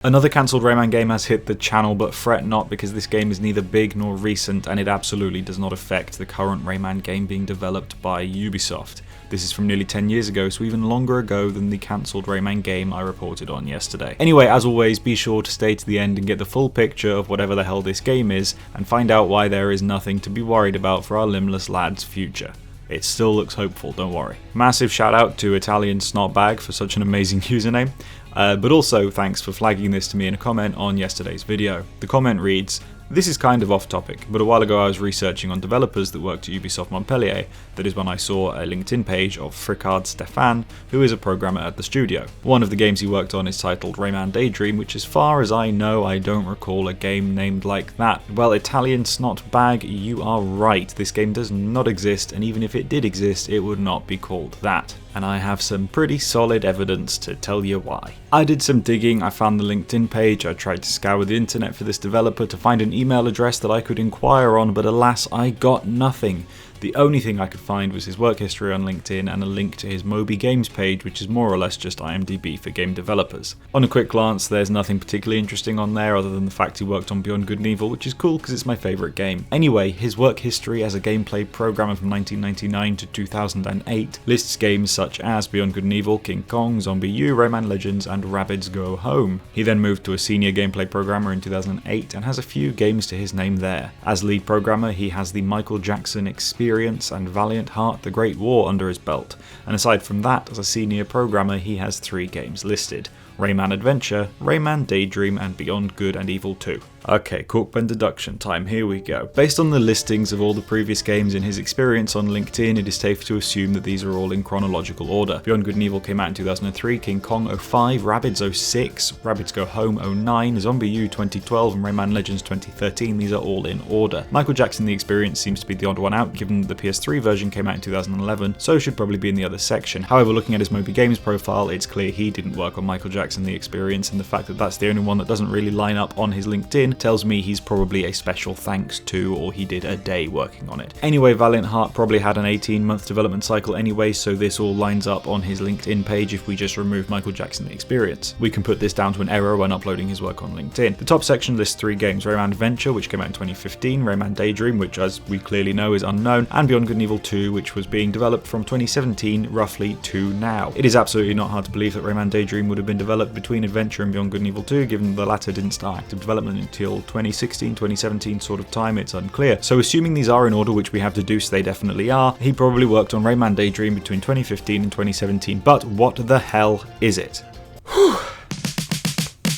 Another cancelled Rayman game has hit the channel, but fret not because this game is neither big nor recent and it absolutely does not affect the current Rayman game being developed by Ubisoft. This is from nearly 10 years ago, so even longer ago than the cancelled Rayman game I reported on yesterday. Anyway, as always, be sure to stay to the end and get the full picture of whatever the hell this game is, and find out why there is nothing to be worried about for our limbless lad's future. It still looks hopeful, don't worry. Massive shout out to Italian Snotbag for such an amazing username. But also thanks for flagging this to me in a comment on yesterday's video. The comment reads, "This is kind of off topic, but a while ago I was researching on developers that worked at Ubisoft Montpellier. That is when I saw a LinkedIn page of Fricard Stefan, who is a programmer at the studio. One of the games he worked on is titled Rayman Daydream, which as far as I know, I don't recall a game named like that." Well, Italian Snotbag, you are right. This game does not exist, and even if it did exist, it would not be called that. And I have some pretty solid evidence to tell you why. I did some digging, I found the LinkedIn page, I tried to scour the internet for this developer to find an email address that I could inquire on, but alas, I got nothing. The only thing I could find was his work history on LinkedIn and a link to his Moby Games page, which is more or less just IMDb for game developers. On a quick glance, there's nothing particularly interesting on there other than the fact he worked on Beyond Good and Evil, which is cool because it's my favourite game. Anyway, his work history as a gameplay programmer from 1999 to 2008 lists games such as Beyond Good and Evil, King Kong, Zombie U, Rayman Legends, and Rabbids Go Home. He then moved to a senior gameplay programmer in 2008 and has a few games to his name there. As lead programmer, he has the Michael Jackson Experience and Valiant Heart: The Great War under his belt, and aside from that, as a senior programmer he has 3 games listed: Rayman Adventure, Rayman Daydream, and Beyond Good and Evil 2. Okay, Corkben deduction time, here we go. Based on the listings of all the previous games in his experience on LinkedIn, it is safe to assume that these are all in chronological order. Beyond Good and Evil came out in 2003, King Kong 05, Rabbids 06, Rabbids Go Home 09, Zombie U 2012, and Rayman Legends 2013, these are all in order. Michael Jackson The Experience seems to be the odd one out, given that the PS3 version came out in 2011, so should probably be in the other section. However, looking at his Moby Games profile, it's clear he didn't work on Michael Jackson The Experience, and the fact that that's the only one that doesn't really line up on his LinkedIn tells me he's probably a special thanks to, or he did a day working on it. Anyway, Valiant Heart probably had an 18-month development cycle anyway, so this all lines up on his LinkedIn page if we just remove Michael Jackson The Experience. We can put this down to an error when uploading his work on LinkedIn. The top section lists 3 games: Rayman Adventure, which came out in 2015, Rayman Daydream, which as we clearly know is unknown, and Beyond Good and Evil 2, which was being developed from 2017 roughly to now. It is absolutely not hard to believe that Rayman Daydream would have been developed between Adventure and Beyond Good and Evil 2, given the latter didn't start active development until 2016, 2017 sort of time, it's unclear. So assuming these are in order, which we have deduced they definitely are, he probably worked on Rayman Daydream between 2015 and 2017, but what the hell is it? Whew.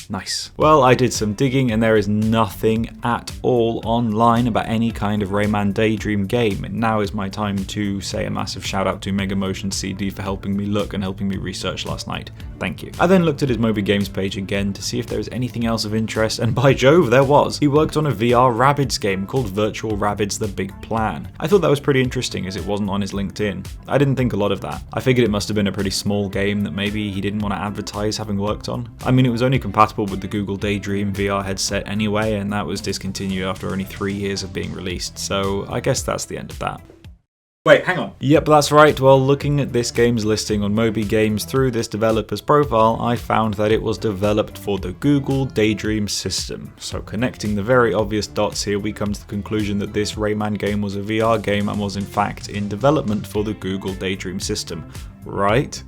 Nice. Well, I did some digging and there is nothing at all online about any kind of Rayman Daydream game. And now is my time to say a massive shout out to Mega Motion CD for helping me look and helping me research last night. Thank you. I then looked at his Moby Games page again to see if there was anything else of interest, and by Jove, there was. He worked on a VR Rabbids game called Virtual Rabbids: The Big Plan. I thought that was pretty interesting as it wasn't on his LinkedIn. I didn't think a lot of that. I figured it must have been a pretty small game that maybe he didn't want to advertise having worked on. I mean, it was only compatible with the Google Daydream VR headset anyway, and that was discontinued after only 3 years of being released, so I guess that's the end of that. Wait, hang on. Yep, that's right. Well, looking at this game's listing on Moby Games through this developer's profile, I found that it was developed for the Google Daydream system. So connecting the very obvious dots here, we come to the conclusion that this Rayman game was a VR game and was in fact in development for the Google Daydream system, right?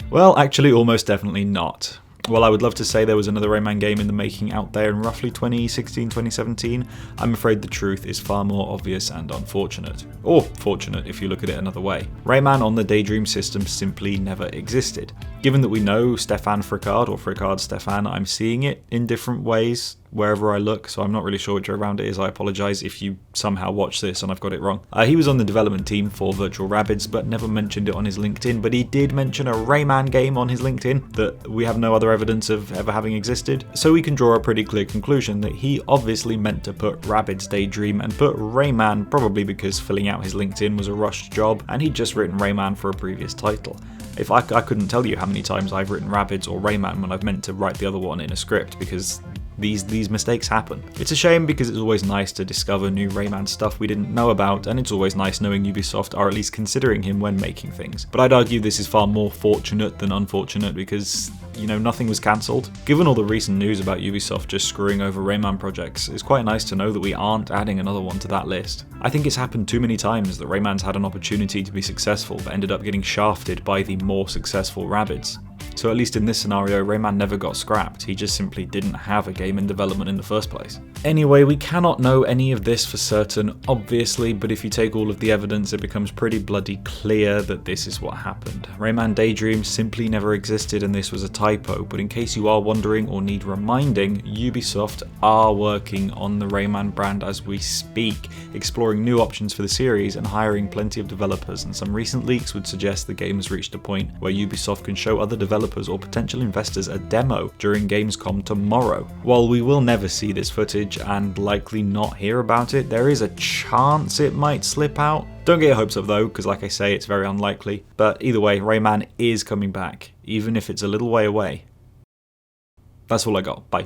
Well, actually almost definitely not. While I would love to say there was another Rayman game in the making out there in roughly 2016, 2017, I'm afraid the truth is far more obvious and unfortunate. Or fortunate if you look at it another way. Rayman on the Daydream system simply never existed. Given that we know Stefan Fricard, or Fricard Stefan, I'm seeing it in different ways wherever I look, so I'm not really sure which way around it is. I apologise if you somehow watch this and I've got it wrong. He was on the development team for Virtual Rabbids, but never mentioned it on his LinkedIn, but he did mention a Rayman game on his LinkedIn that we have no other evidence of ever having existed, so we can draw a pretty clear conclusion that he obviously meant to put Rabbids Daydream and put Rayman, probably because filling out his LinkedIn was a rushed job and he'd just written Rayman for a previous title. If I couldn't tell you how many times I've written Rabbids or Rayman when I've meant to write the other one in a script, because these mistakes happen. It's a shame because it's always nice to discover new Rayman stuff we didn't know about, and it's always nice knowing Ubisoft are at least considering him when making things. But I'd argue this is far more fortunate than unfortunate because nothing was cancelled. Given all the recent news about Ubisoft just screwing over Rayman projects, it's quite nice to know that we aren't adding another one to that list. I think it's happened too many times that Rayman's had an opportunity to be successful but ended up getting shafted by the more successful Rabbids. So at least in this scenario, Rayman never got scrapped, he just simply didn't have a game in development in the first place. Anyway, we cannot know any of this for certain, obviously, but if you take all of the evidence, it becomes pretty bloody clear that this is what happened. Rayman Daydream simply never existed and this was a typo, but in case you are wondering or need reminding, Ubisoft are working on the Rayman brand as we speak, exploring new options for the series and hiring plenty of developers, and some recent leaks would suggest the game has reached a point where Ubisoft can show other developers or potential investors a demo during Gamescom tomorrow. While we will never see this footage and likely not hear about it, there is a chance it might slip out. Don't get your hopes up though, because like I say, it's very unlikely. But either way, Rayman is coming back, even if it's a little way away. That's all I got. Bye.